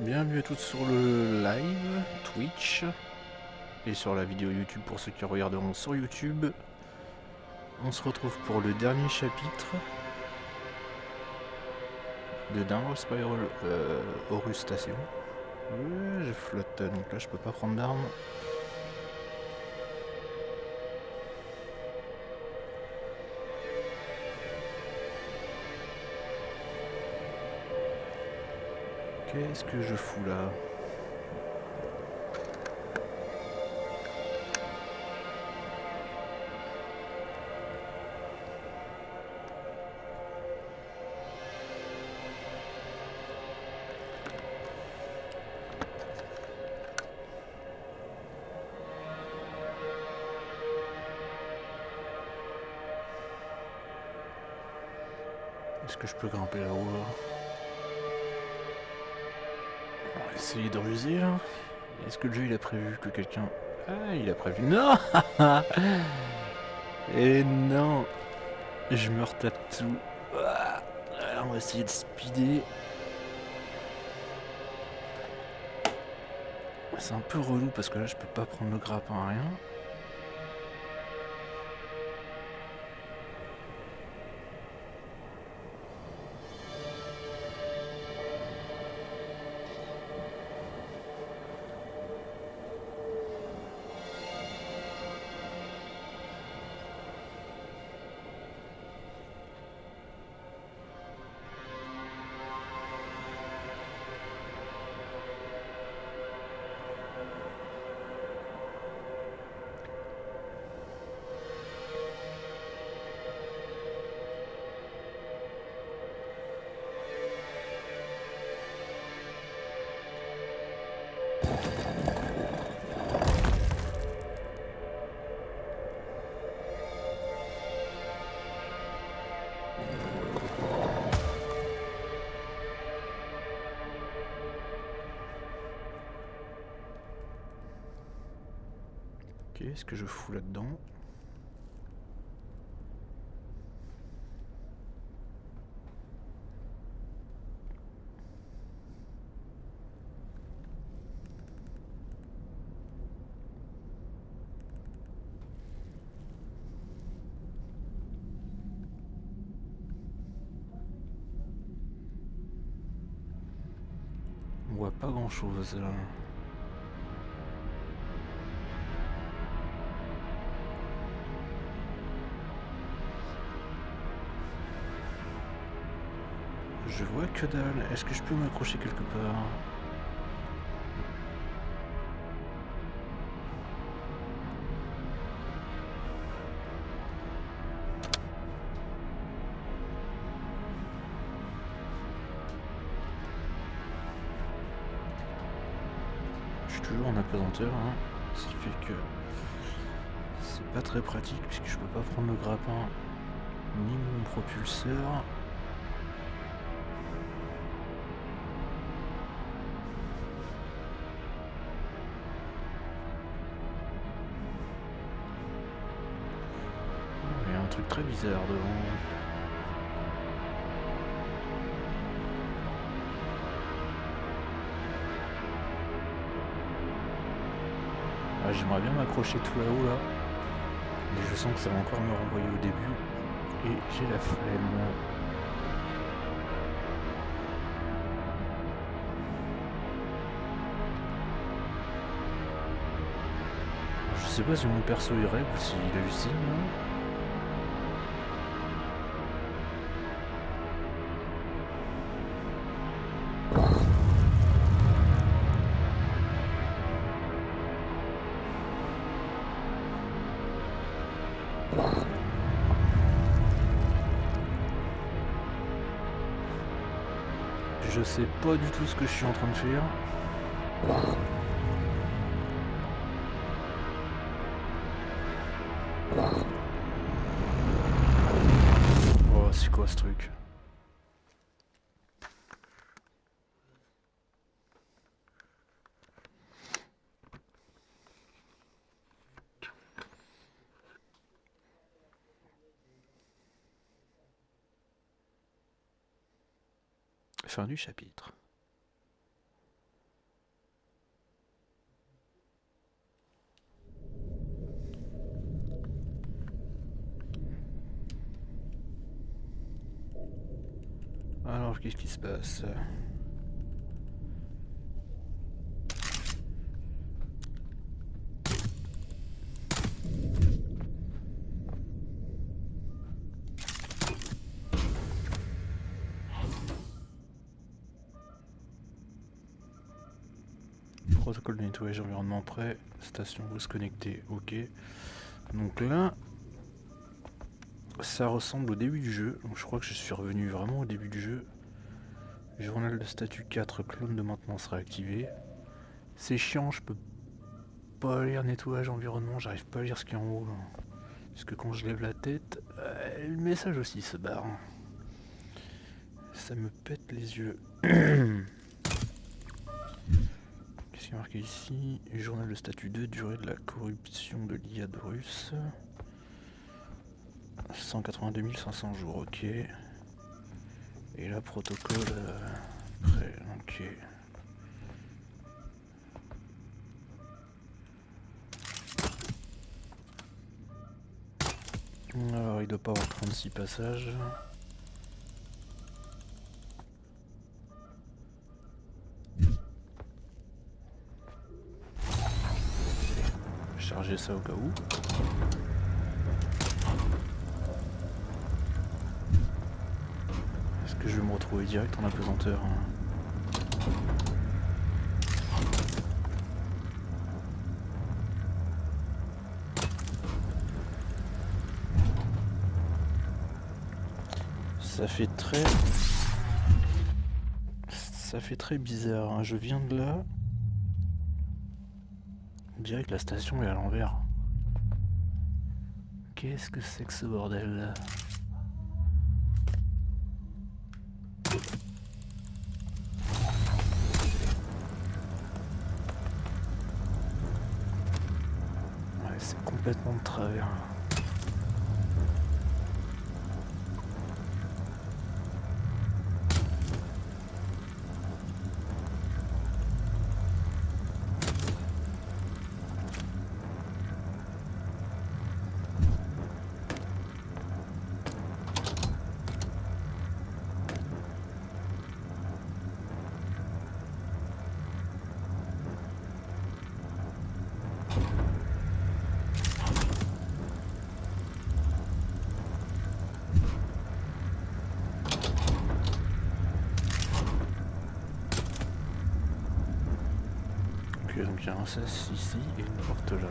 Bienvenue à toutes sur le live Twitch et sur la vidéo YouTube pour ceux qui regarderont sur YouTube. On se retrouve pour le dernier chapitre de Spiral Horus Station. Ouais, je flotte donc là je peux pas prendre d'armes. Qu'est-ce que je fous là? Est-ce que je peux grimper là-haut là? On va essayer de ruser là. Est-ce que le jeu il a prévu que quelqu'un... Ah, il a prévu... Non. Et non, je me retape tout. Ah, on va essayer de speeder. C'est un peu relou parce que là je peux pas prendre le grappin à rien. Qu'est-ce que je fous là-dedans? On voit pas grand-chose là. Je vois que dalle. Est-ce que je peux m'accrocher quelque part? Je suis toujours en apesanteur, hein. Ce qui fait que c'est pas très pratique puisque je peux pas prendre le grappin ni mon propulseur. Il y a un truc très bizarre devant. Ah, j'aimerais bien m'accrocher tout là-haut là. Mais je sens que ça va encore me renvoyer au début. Et j'ai la flemme. Je sais pas si mon perso il rêve ou s'il hallucine là. Je sais pas du tout ce que je suis en train de faire. Oh, c'est quoi ce truc? Fin du chapitre. Alors, qu'est-ce qui se passe? Protocole de nettoyage environnement prêt, station Horus connectée, ok. Donc là, ça ressemble au début du jeu, donc je crois que je suis revenu vraiment au début du jeu. Journal de statut 4, clone de maintenance réactivé. C'est chiant, je peux pas lire nettoyage environnement, j'arrive pas à lire ce qu'il y a en haut. Parce que quand je lève la tête, le message aussi se barre. Ça me pète les yeux. Qu'est-ce qui est marqué ici? Journal de statut 2, durée de la corruption de l'IA de Horus. 182 500 jours, ok. Et là, protocole prêt, ok. Alors, il doit pas avoir 36 passages. Charger ça au cas où. Est-ce que je vais me retrouver direct en apesanteur, hein? Ça fait très bizarre, hein. Je viens de là. On dirait que la station est à l'envers. Qu'est-ce que c'est que ce bordel là? Ouais, c'est complètement de travers. Donc il y a un sas ici et une porte là.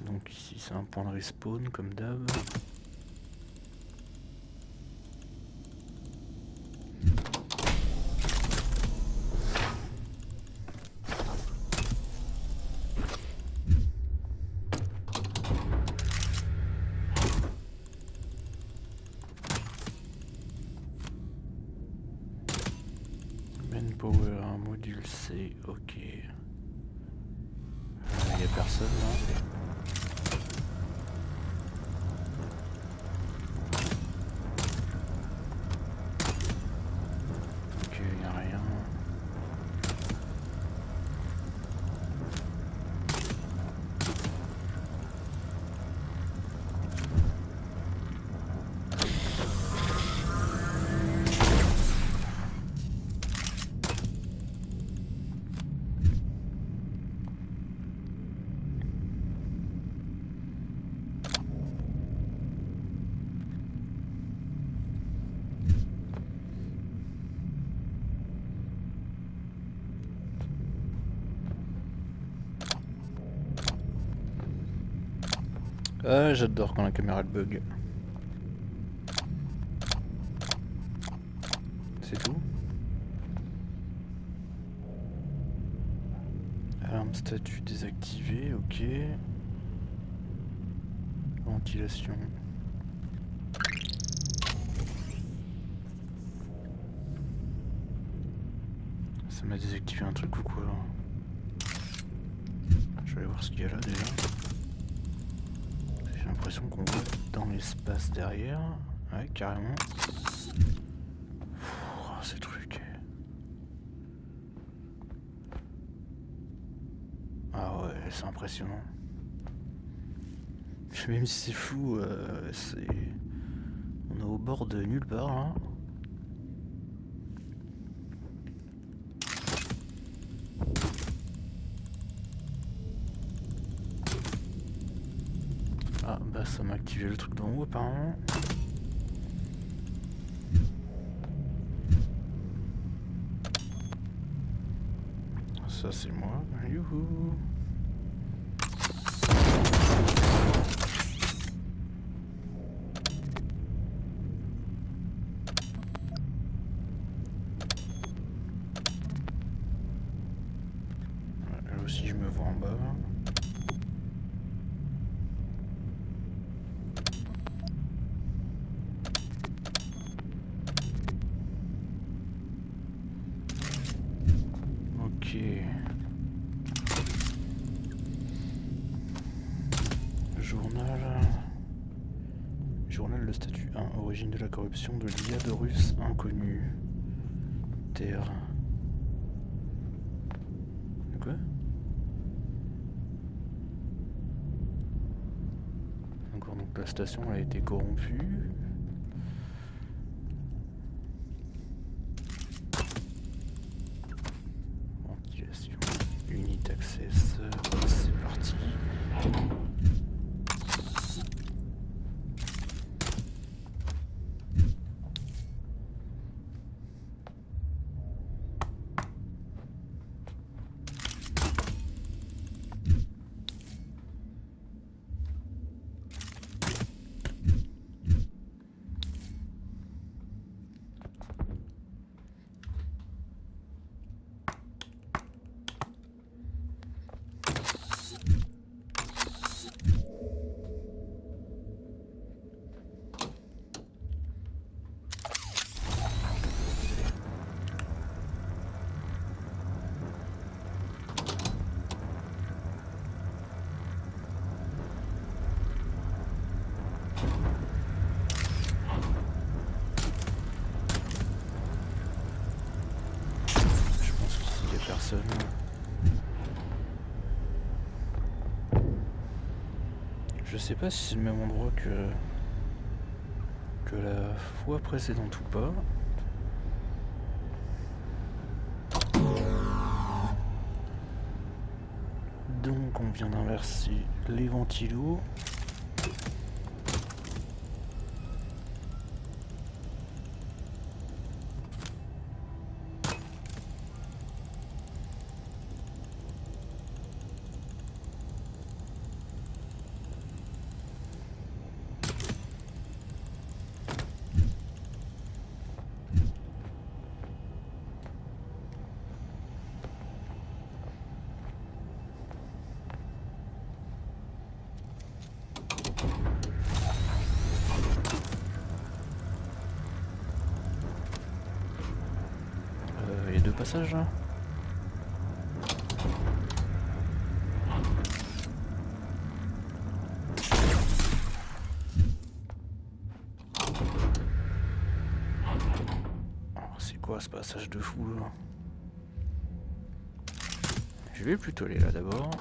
Donc ici c'est un point de respawn comme d'hab. Power, un module C, ok. Il n'y a personne là. Ok, il n'y a rien. Ah, j'adore quand la caméra elle bug. C'est tout. Alarme statut désactivé, ok. Ventilation. Ça m'a désactivé un truc ou quoi? Je vais aller voir ce qu'il y a là déjà. J'ai l'impression qu'on voit dans l'espace derrière. Ouais, carrément. Ces trucs. c'est impressionnant. Même si c'est flou, c'est... On est au bord de nulle part, hein. Ah, bah ça m'a activé le truc d'en haut, apparemment. Ça, c'est moi. Youhou! Là aussi, je me vois en bas. Ok. Journal de statut 1. Origine de la corruption de l'IA de Horus inconnu. Terre. Quoi? Encore donc la station a été corrompue. Ventilation. Unit access. C'est parti. Personne. Je sais pas si c'est le même endroit que la fois précédente ou pas. Donc on vient d'inverser les ventilos. Il y a deux passages là. C'est quoi ce passage de fou là? Je vais plutôt aller là d'abord.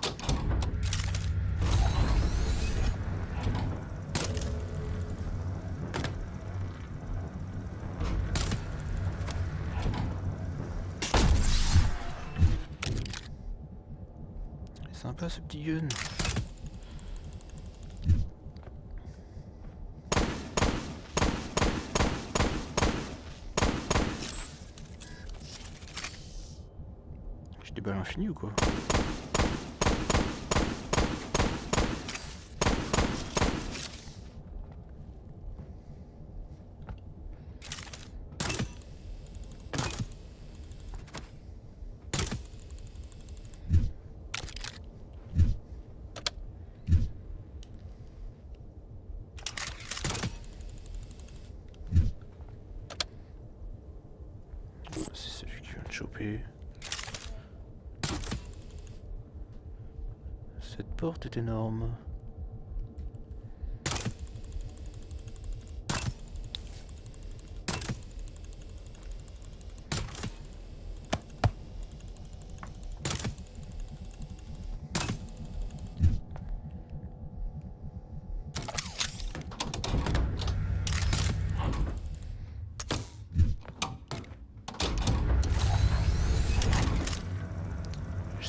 Sympa ce petit gun. J'ai des balles infinies ou quoi? C'est celui qui vient de choper. Cette porte est énorme.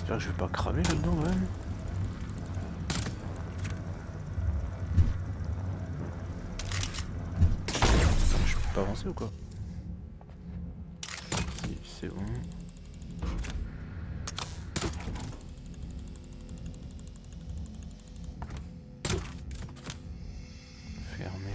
J'espère que je vais pas cramer là-dedans quand même. Je peux pas avancer ou quoi? Si, c'est bon. Fermé.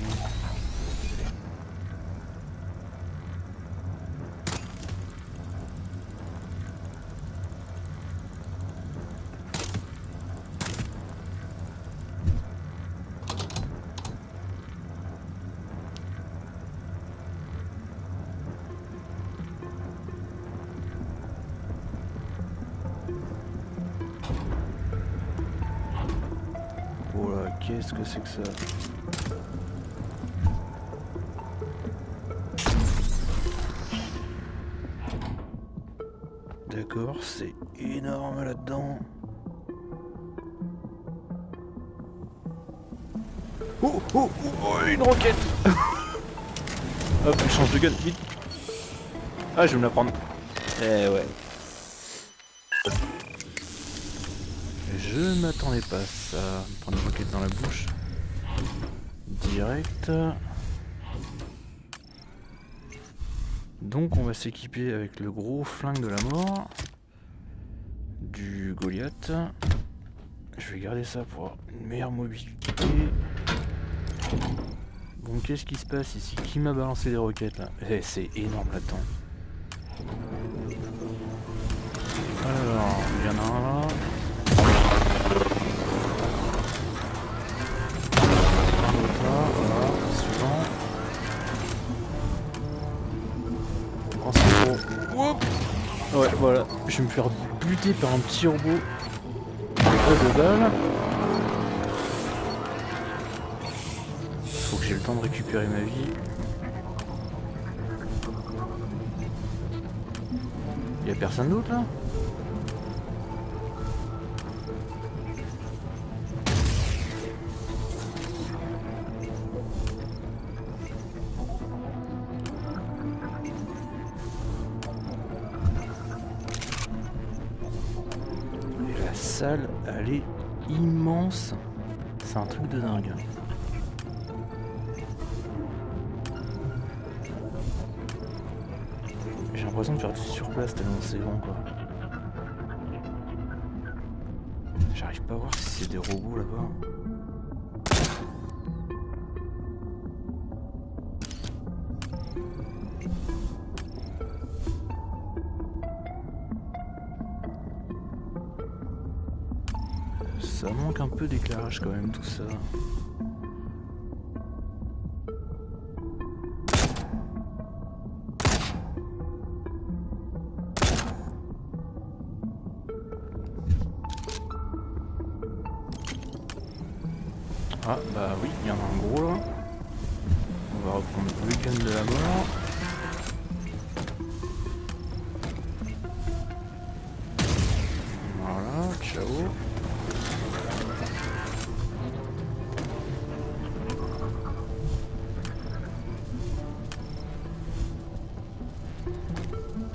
Oh là, qu'est-ce que c'est que ça? D'accord, c'est énorme là-dedans. Oh, oh, oh, oh, une roquette. Hop, je change de gun, vite. Ah, je vais me la prendre. Eh ouais. Je m'attendais pas à ça. Me prendre une roquette dans la bouche. Direct. Donc on va s'équiper avec le gros flingue de la mort. Du Goliath. Je vais garder ça pour avoir une meilleure mobilité. Bon, qu'est-ce qui se passe ici? Qui m'a balancé des roquettes là? Eh, c'est énorme là-dedans. Alors, il y en a un là. Un autre là, voilà, suivant. Oh, c'est gros. Whoop. Ouais, voilà, je vais me faire buter par un petit robot. De balles. Faut que j'ai le temps de récupérer ma vie. Y'a personne d'autre là? Et la salle, elle est immense. C'est un truc de dingue. J'ai l'impression de faire du surplace tellement c'est grand quoi. J'arrive pas à voir si c'est des robots là-bas. Ça manque un peu d'éclairage quand même tout ça. Ah bah oui, il y en a un gros là. On va reprendre le gun de la mort. Voilà, ciao.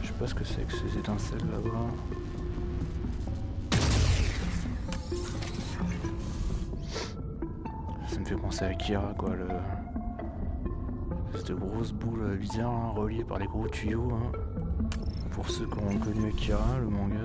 Je sais pas ce que c'est que ces étincelles là-bas. Ça me fait penser à Kira quoi, cette grosse boule bizarre hein, reliée par les gros tuyaux. Hein. Pour ceux qui ont connu Akira, le manga.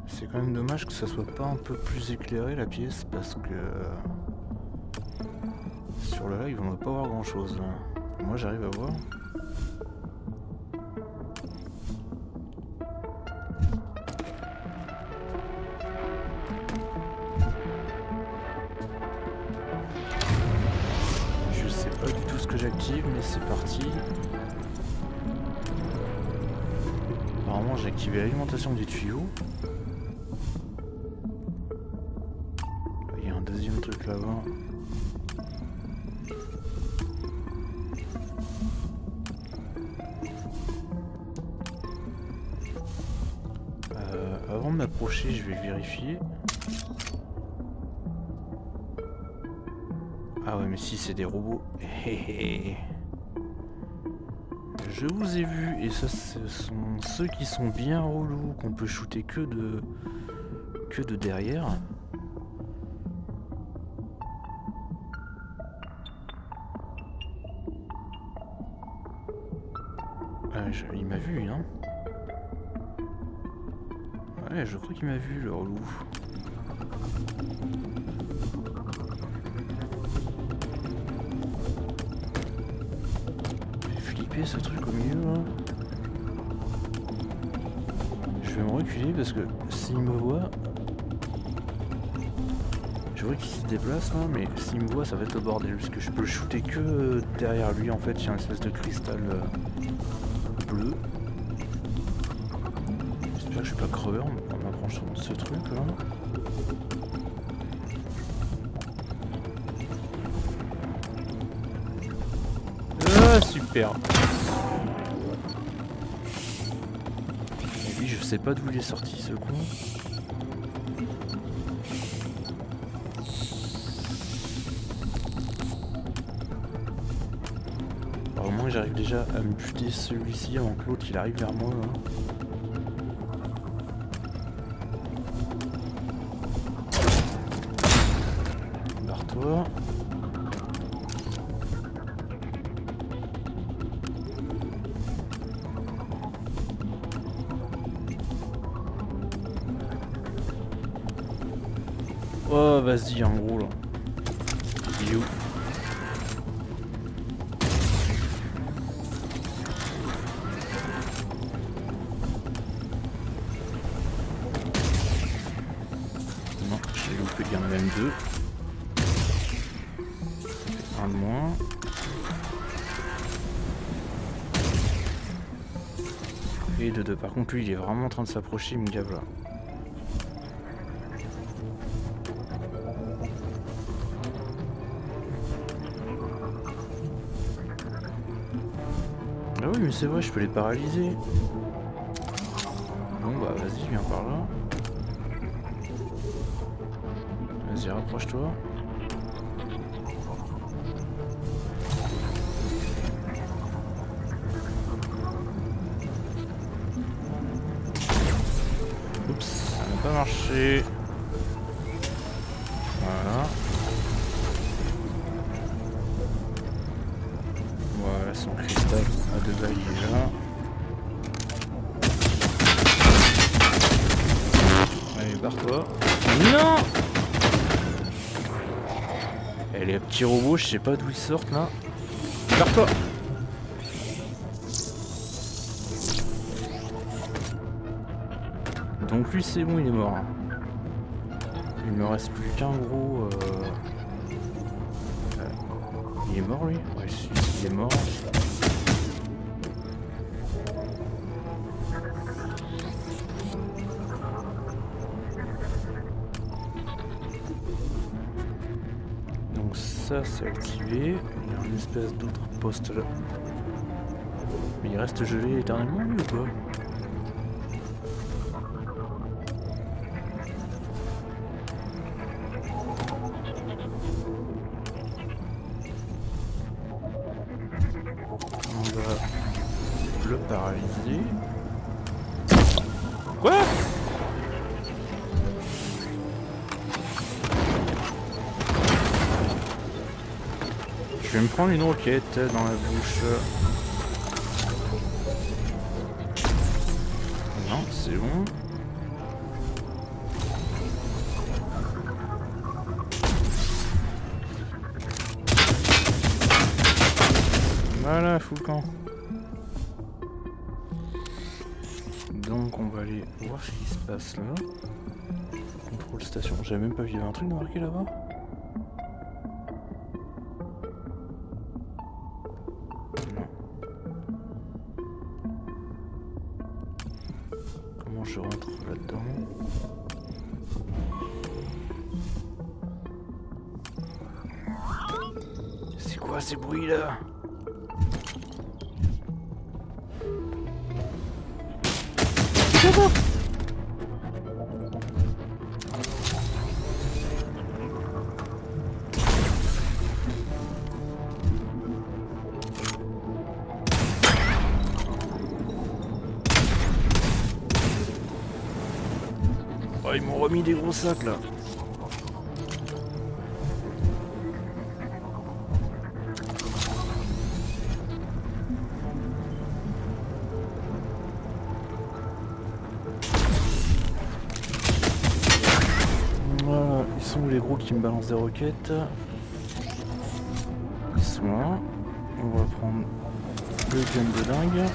C'est quand même dommage que ça soit pas un peu plus éclairé la pièce parce que sur le live on va pas voir grand chose là. Moi j'arrive à voir. Je sais pas du tout ce que j'active mais c'est parti. Apparemment j'ai activé l'alimentation des tuyaux. Deuxième truc là-bas. avant de m'approcher, je vais vérifier. Ah ouais, mais si, c'est des robots. Je vous ai vu, et ça, ce sont ceux qui sont bien relous, qu'on peut shooter que de derrière. Il m'a vu, hein. Ouais, je crois qu'il m'a vu, le relou. J'ai flippé ce truc au milieu, là. Je vais me reculer parce que s'il me voit... Je vois qu'il se déplace, là, mais s'il me voit, ça va être le bordel. Parce que je peux le shooter que derrière lui, en fait. Il y a une espèce de cristal bleu. J'espère que je suis pas creveur en m'approchant de ce truc, là. Ah, super. Et lui, je sais pas d'où il est sorti, ce con. Alors, au moins, j'arrive déjà à me buter celui-ci avant que l'autre il arrive vers moi, là. Barre-toi. Oh, vas-y, en gros, là. Il est où? Non, j'ai loupé, il y en a même deux. Un de moins. Et de deux. Par contre, lui, il est vraiment en train de s'approcher, il me gave là. Ah oui, mais c'est vrai, je peux les paralyser. Bon bah vas-y, viens par là. Vas-y, rapproche-toi. Oups, ça n'a pas marché. Voilà. Voilà, son cristal à deux balles, il est là. Allez, barre-toi. Non! Et les petits robots, je sais pas d'où ils sortent là. Barre-toi! Donc lui c'est bon, il est mort. Il me reste plus qu'un gros... Il est mort lui? Ouais, il est mort. Donc ça c'est activé. Il y a une espèce d'autre poste là. Mais il reste gelé éternellement lui ou pas? On va le paralyser. Quoi? Je vais me prendre une roquette dans la bouche. Non, c'est bon. Voilà, fous le camp. Donc on va aller voir ce qui se passe là. Contrôle station. J'avais même pas vu, il y avait un truc de marqué là-bas. Non. Comment je rentre là-dedans? C'est quoi ces bruits là? Oh, ils m'ont remis des gros sacs là. Voilà, ils sont où les gros qui me balancent des roquettes? Ils sont là. On va prendre le gun de dingue.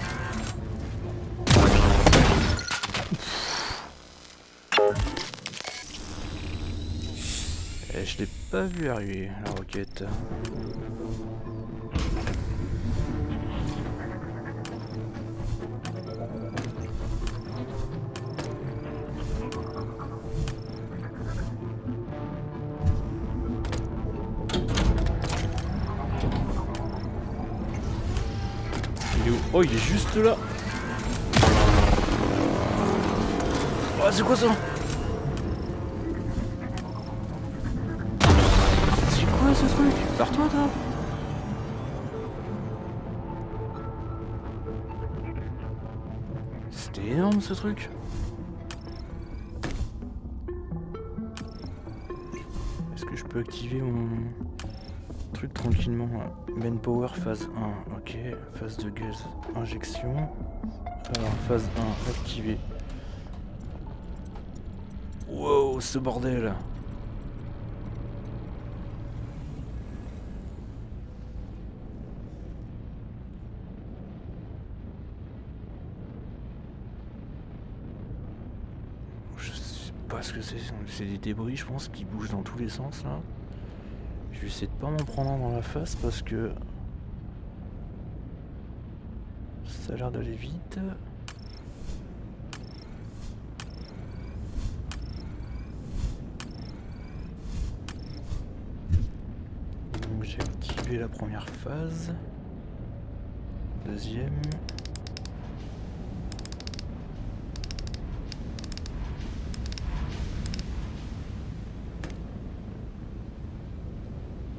Et je l'ai pas vu arriver, la roquette. Il est où? Oh, il est juste là. Oh, c'est quoi ça? Ce truc, barre-toi toi. C'était énorme ce truc. Est-ce que je peux activer mon truc tranquillement? Manpower phase 1, ok. Phase de gaz, injection. Alors phase 1, activé. Wow, ce bordel. Ce que c'est des débris, je pense, qui bougent dans tous les sens là. Je vais essayer de pas m'en prendre un dans la face parce que ça a l'air d'aller vite. Donc j'ai activé la première phase, deuxième.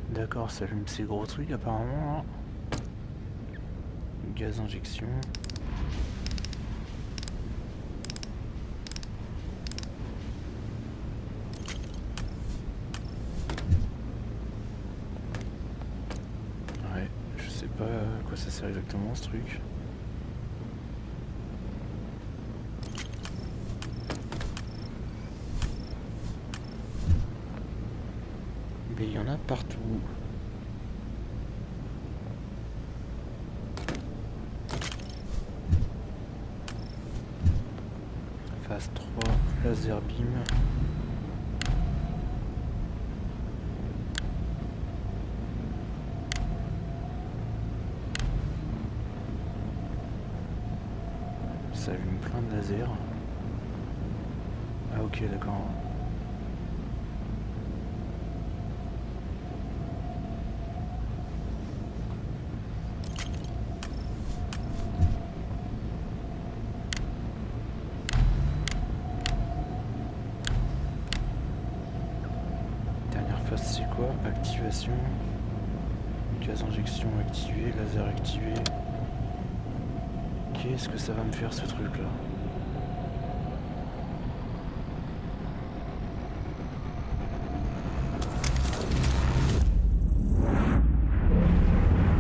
D'accord, ça allume ces gros trucs apparemment. Gaz injection. Ouais, je sais pas à quoi ça sert exactement ce truc. Mais il y en a partout. Phase 3, laser beam. Ça allume plein de lasers. Ah ok, d'accord. C'est quoi? Activation. Gaz injection activé, laser activé. Qu'est-ce que ça va me faire ce truc là?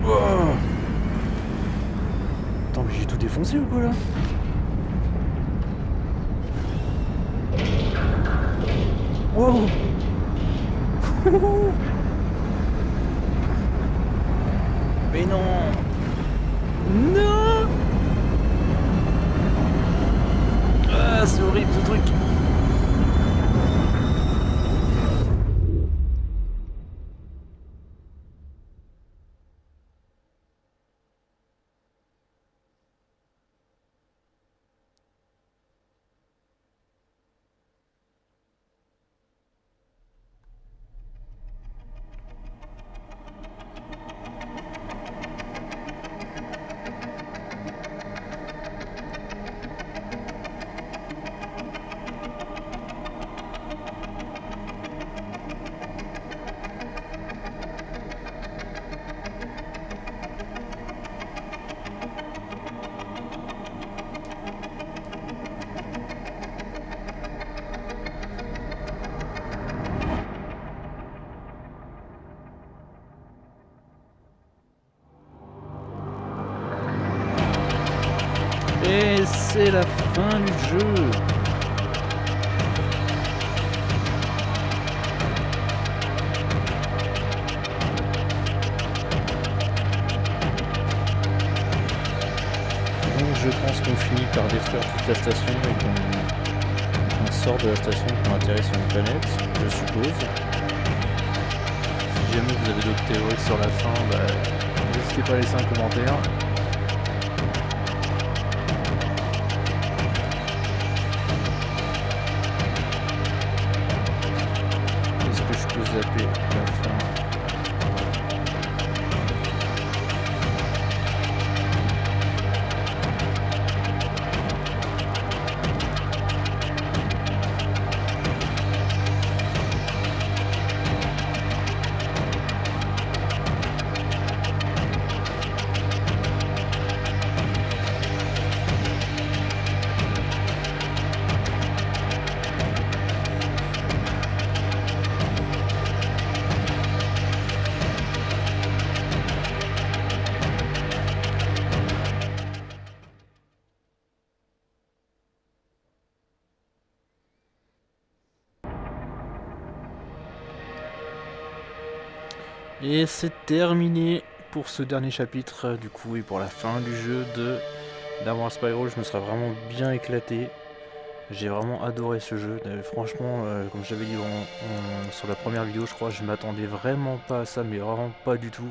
Oh, attends, mais j'ai tout défoncé ou quoi là? Wow. Mais non! Non! Ah, c'est horrible ce truc! c'est la fin du jeu. Donc je pense qu'on finit par détruire toute la station et qu'on sort de la station pour atterrir sur une planète, je suppose. Si jamais vous avez d'autres théories sur la fin, n'hésitez pas à laisser un commentaire. Est-ce que je peux zapper la fin? Et c'est terminé pour ce dernier chapitre du coup et pour la fin du jeu d'avoir Spiral. Je me serais vraiment bien éclaté. J'ai vraiment adoré ce jeu. Franchement, comme j'avais dit sur la première vidéo, je crois, je m'attendais vraiment pas à ça, mais vraiment pas du tout.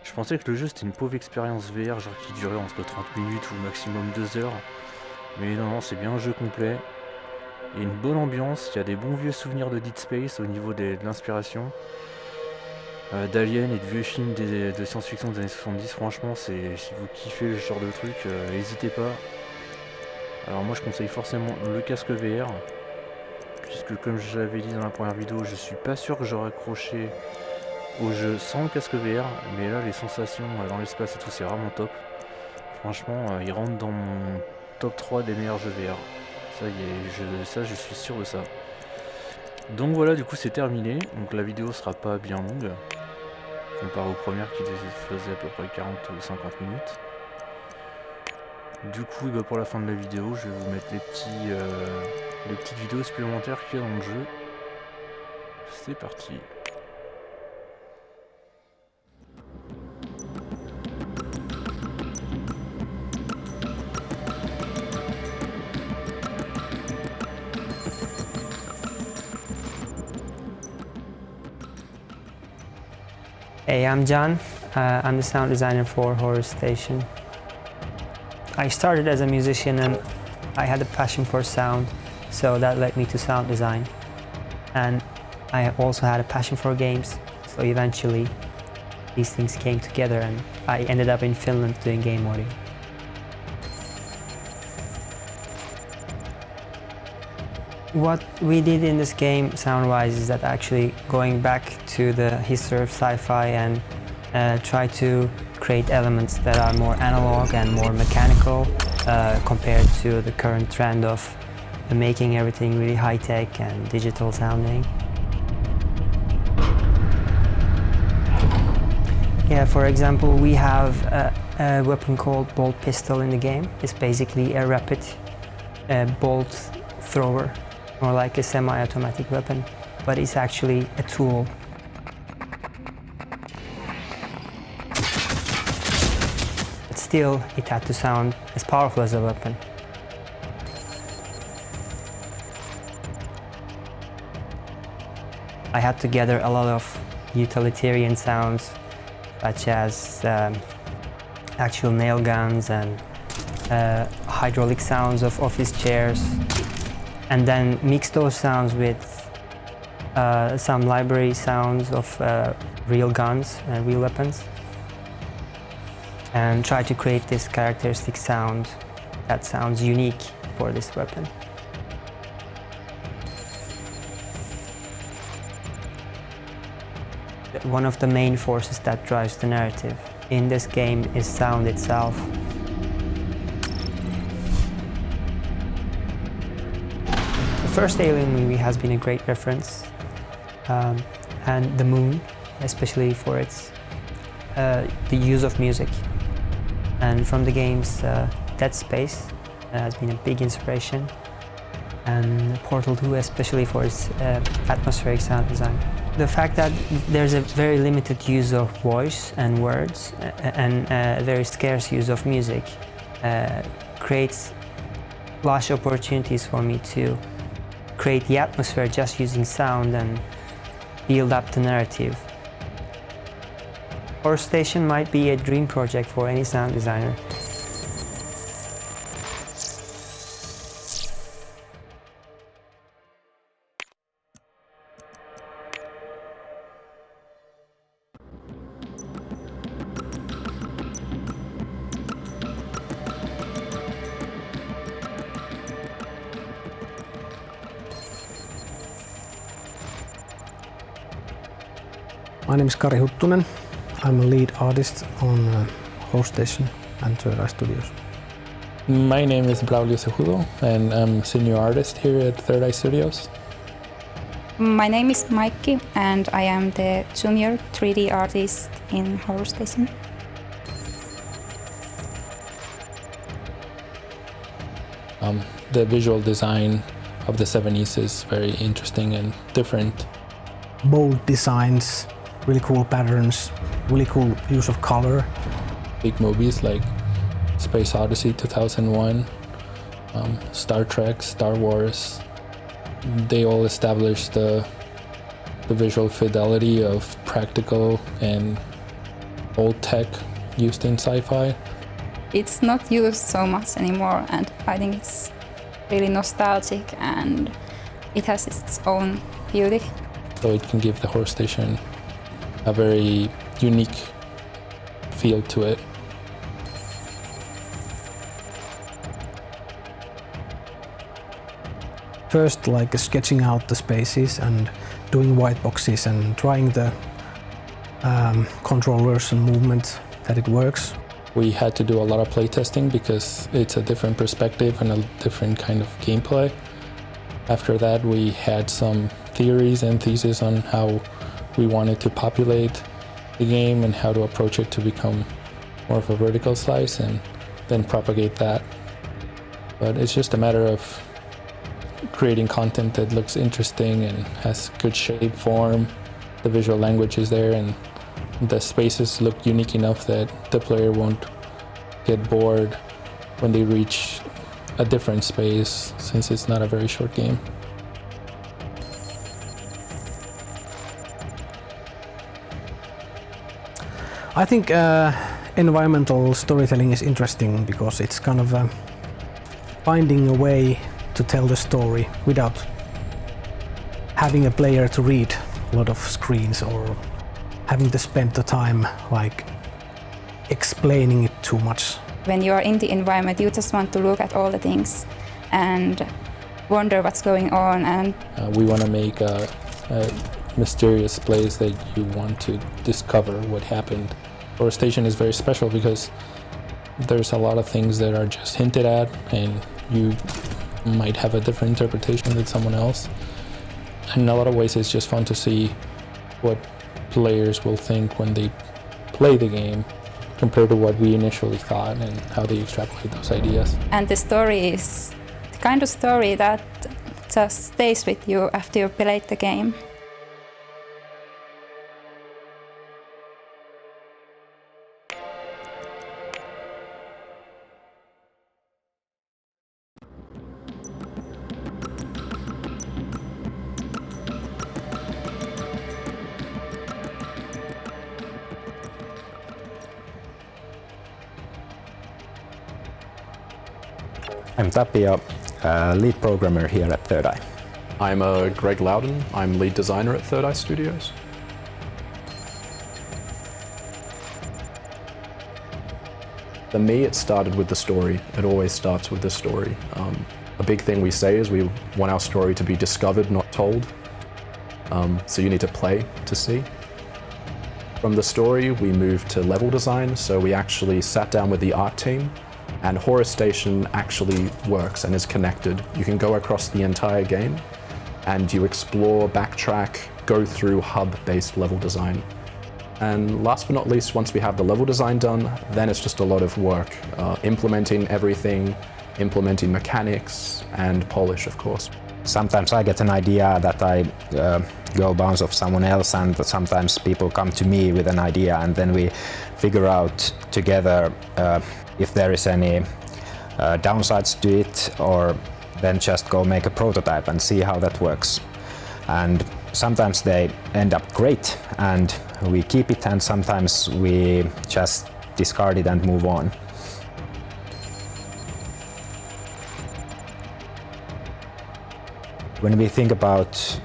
Je pensais que le jeu c'était une pauvre expérience VR, genre qui durait entre 30 minutes ou maximum 2 heures. Mais non, c'est bien un jeu complet. Il y a une bonne ambiance, il y a des bons vieux souvenirs de Dead Space au niveau de l'inspiration. D'Alien et de vieux films de science-fiction des années 70, franchement, si vous kiffez ce genre de truc, n'hésitez pas. Alors moi je conseille forcément le casque VR, puisque comme je l'avais dit dans la première vidéo, je suis pas sûr que j'aurais accroché au jeu sans le casque VR, mais là les sensations dans l'espace et tout, c'est vraiment top. Franchement, il rentre dans mon top 3 des meilleurs jeux VR. Ça y est, je suis sûr de ça. Donc voilà, du coup c'est terminé, donc la vidéo sera pas bien longue, comparé aux premières qui faisaient à peu près 40 ou 50 minutes. Du coup, pour la fin de la vidéo, je vais vous mettre les petites vidéos supplémentaires qu'il y a dans le jeu. C'est parti. Hey, I'm John. I'm the sound designer for Horus Station. I started as a musician and I had a passion for sound, so that led me to sound design. And I also had a passion for games, so eventually these things came together and I ended up in Finland doing game audio. What we did in this game, sound-wise, is that actually going back to the history of sci-fi and try to create elements that are more analog and more mechanical compared to the current trend of making everything really high-tech and digital sounding. Yeah, for example, we have a weapon called bolt pistol in the game. It's basically a rapid bolt thrower, more like a semi-automatic weapon, but it's actually a tool. But still, it had to sound as powerful as a weapon. I had to gather a lot of utilitarian sounds, such as actual nail guns and hydraulic sounds of office chairs, and then mix those sounds with some library sounds of real guns and real weapons, and try to create this characteristic sound that sounds unique for this weapon. One of the main forces that drives the narrative in this game is sound itself. The first Alien movie has been a great reference, and The Moon, especially for its the use of music. And from the games Dead Space, has been a big inspiration, and Portal 2 especially for its atmospheric sound design. The fact that there's a very limited use of voice and words and very scarce use of music creates large opportunities for me to create the atmosphere just using sound and build up the narrative. Horus Station might be a dream project for any sound designer. My name is Kari Huttunen. I'm a lead artist on Horus Station and Third Eye Studios. My name is Braulio Cejudo and I'm a senior artist here at Third Eye Studios. My name is Maikki and I am the junior 3D artist in Horus Station. The visual design of the 7Es is very interesting and different. Bold designs, really cool patterns, really cool use of color. Big movies like Space Odyssey 2001, Star Trek, Star Wars, they all establish the visual fidelity of practical and old tech used in sci-fi. It's not used so much anymore, and I think it's really nostalgic and it has its own beauty. So it can give the Horus Station a very unique feel to it. First, like sketching out the spaces and doing white boxes and trying the controllers and movement that it works. We had to do a lot of playtesting because it's a different perspective and a different kind of gameplay. After that, we had some theories and theses on how we wanted to populate the game and how to approach it to become more of a vertical slice and then propagate that. But it's just a matter of creating content that looks interesting and has good shape, form. The visual language is there and the spaces look unique enough that the player won't get bored when they reach a different space, since it's not a very short game. I think environmental storytelling is interesting because it's kind of finding a way to tell the story without having a player to read a lot of screens or having to spend the time like explaining it too much. When you are in the environment, you just want to look at all the things and wonder what's going on. And we want to make a mysterious place that you want to discover what happened. Horus Station is very special because there's a lot of things that are just hinted at and you might have a different interpretation than someone else. And in a lot of ways it's just fun to see what players will think when they play the game compared to what we initially thought and how they extrapolate those ideas. And the story is the kind of story that just stays with you after you played the game. I'm Tapio, lead programmer here at Third Eye. I'm Greg Loudon. I'm lead designer at Third Eye Studios. For me, it started with the story. It always starts with the story. A big thing we say is we want our story to be discovered, not told. So you need to play to see. From the story, we moved to level design. So we actually sat down with the art team, and Horus Station actually works and is connected. You can go across the entire game and you explore, backtrack, go through hub-based level design. And last but not least, once we have the level design done, then it's just a lot of work, implementing everything, implementing mechanics, and polish, of course. Sometimes I get an idea that I go bounce off someone else, and sometimes people come to me with an idea, and then we figure out together if there is any downsides to it, or then just go make a prototype and see how that works. And sometimes they end up great and we keep it, and sometimes we just discard it and move on. When we think about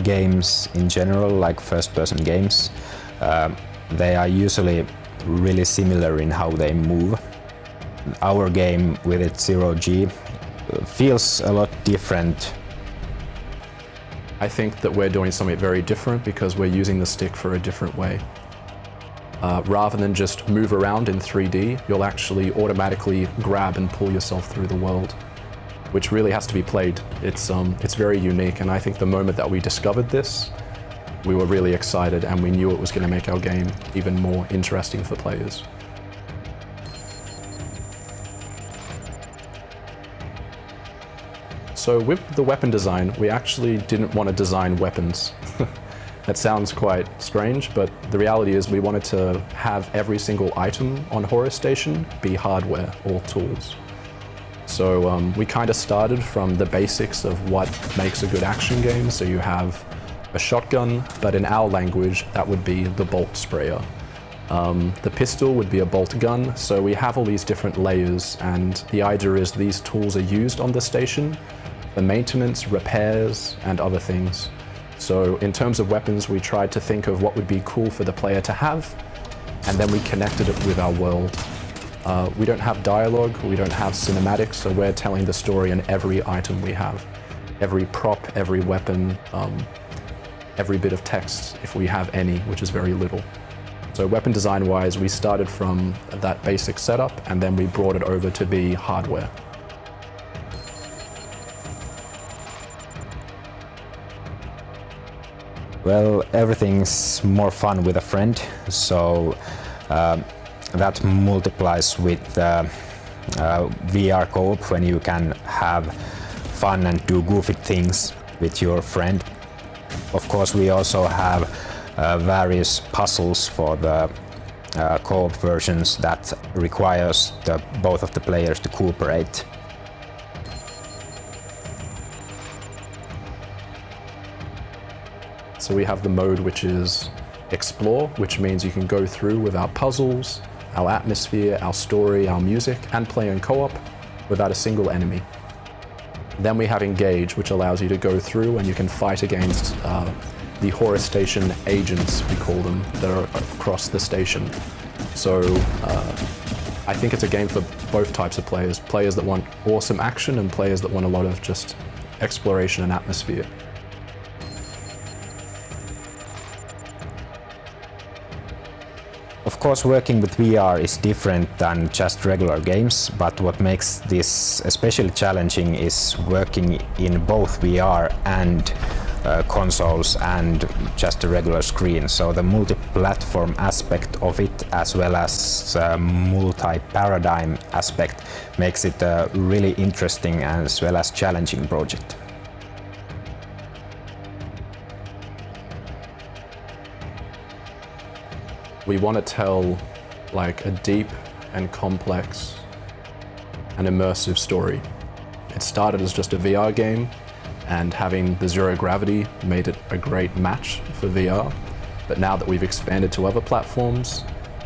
games in general, like first-person games, they are usually really similar in how they move. Our game with its 0G feels a lot different. I think that we're doing something very different because we're using the stick for a different way. Rather than just move around in 3D, you'll actually automatically grab and pull yourself through the world, which really has to be played. It's very unique, and I think the moment that we discovered this, we were really excited and we knew it was going to make our game even more interesting for players. So with the weapon design, we actually didn't want to design weapons. That sounds quite strange, but the reality is we wanted to have every single item on Horus Station be hardware or tools. So we kind of started from the basics of what makes a good action game. So you have a shotgun, but in our language, that would be the bolt sprayer. The pistol would be a bolt gun. So we have all these different layers, and the idea is these tools are used on the station for maintenance, repairs, and other things. So in terms of weapons, we tried to think of what would be cool for the player to have, and then we connected it with our world. We don't have dialogue, we don't have cinematics, so we're telling the story in every item we have. Every prop, every weapon, every bit of text, if we have any, which is very little. So weapon design-wise, we started from that basic setup, and then we brought it over to be hardware. Well, everything's more fun with a friend, so that multiplies with VR co-op when you can have fun and do goofy things with your friend. Of course, we also have various puzzles for the co-op versions that requires both of the players to cooperate. So we have the mode which is explore, which means you can go through with our puzzles, our atmosphere, our story, our music, and play in co-op without a single enemy. Then we have engage, which allows you to go through and you can fight against the Horus Station agents, we call them, that are across the station. So I think it's a game for both types of players. Players that want awesome action and players that want a lot of just exploration and atmosphere. Of course, working with VR is different than just regular games, but what makes this especially challenging is working in both VR and consoles and just a regular screen. So the multi-platform aspect of it, as well as multi-paradigm aspect, makes it a really interesting as well as challenging project. We want to tell like a deep and complex and immersive story. It started as just a VR game, and having the zero gravity made it a great match for VR. But now that we've expanded to other platforms,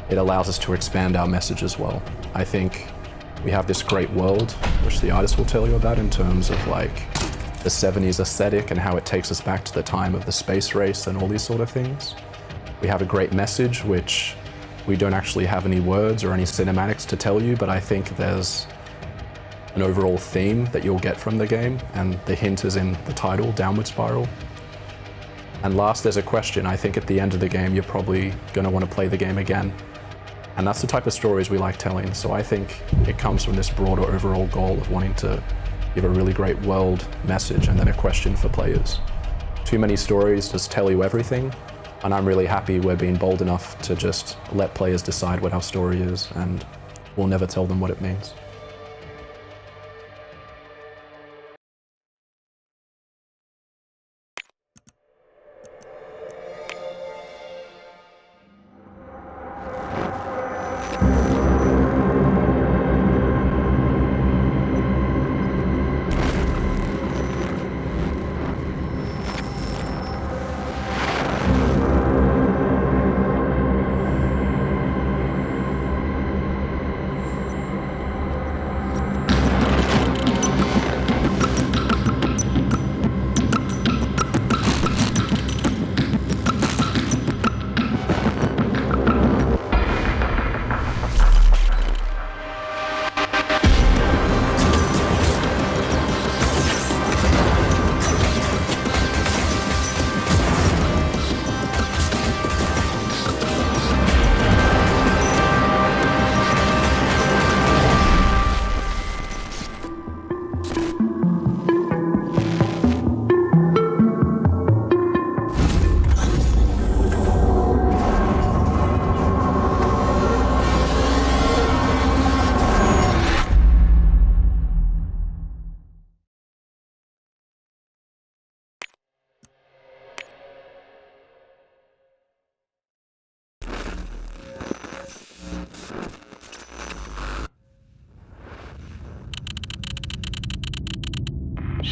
it allows us to expand our message as well. I think we have this great world, which the artist will tell you about in terms of like the 70s aesthetic and how it takes us back to the time of the space race and all these sort of things. We have a great message, which we don't actually have any words or any cinematics to tell you, but I think there's an overall theme that you'll get from the game, and the hint is in the title, Downward Spiral. And last, there's a question. I think at the end of the game, you're probably going to want to play the game again. And that's the type of stories we like telling. So I think it comes from this broader overall goal of wanting to give a really great world message and then a question for players. Too many stories just tell you everything. And I'm really happy we're being bold enough to just let players decide what our story is, and we'll never tell them what it means.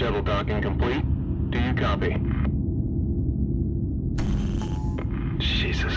shuttle docking complete. Do you copy? Jesus.